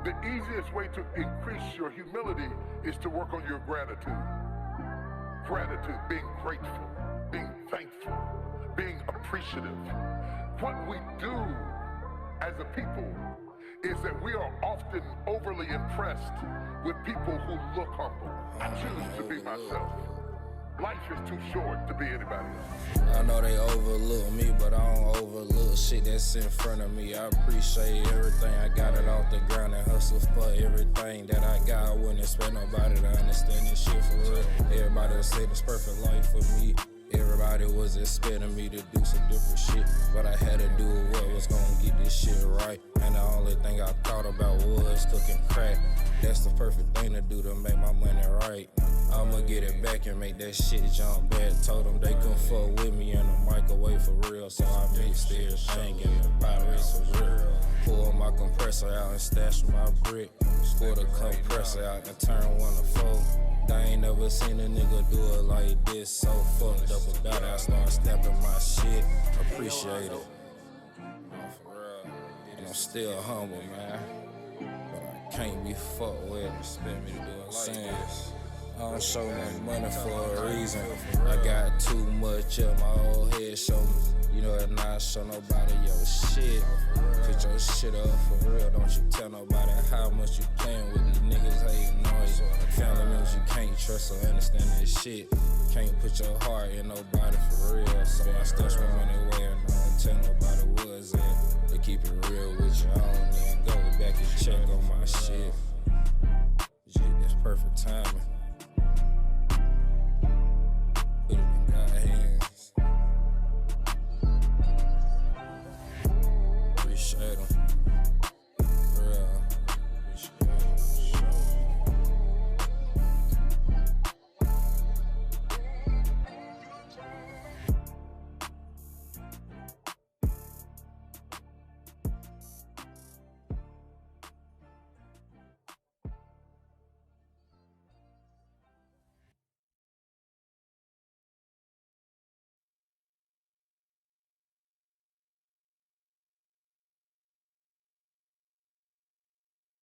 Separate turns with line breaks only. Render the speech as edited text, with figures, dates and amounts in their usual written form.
The easiest way to increase your humility is to work on your gratitude. Gratitude, being grateful, being thankful, being appreciative. What we do as a people is that we are often overly impressed with people who look humble. I choose to be myself. Life is too short to be anybody else.
I know they overlook me, but I don't overlook shit that's in front of me. I appreciate everything, I got it off the ground and hustle for everything that I got. I wouldn't expect nobody to understand this shit for real. Everybody would say this perfect life for me. Everybody was expecting me to do some different shit, but I had to do what was gonna get this shit right. And the only thing I thought about was cooking crack. That's the perfect thing to do to make my money right. I'ma get it back and make that shit jump back. Told them they couldn't fuck with me in the microwave for real, so I mixed everything in the Pyrex for real. Pull my compressor out and stash my brick. Pull the compressor out and turn one to four. I ain't never seen a nigga do it like this. So fucked up about it, I start snapping my shit. Appreciate it. For real. And I'm still humble, man. But I can't be fucked with. Expect me to do it like this. I don't show no money for a reason. I got too much up my old head, show me. You know that not show nobody your shit. Put your shit up for real, don't you tell nobody how much you playing with these niggas hating on you. Family members you can't trust or understand this shit. Can't put your heart in nobody for real. So I stash my money away and I don't tell nobody what's it. They keep it real with you, I don't even go back and check on my shit.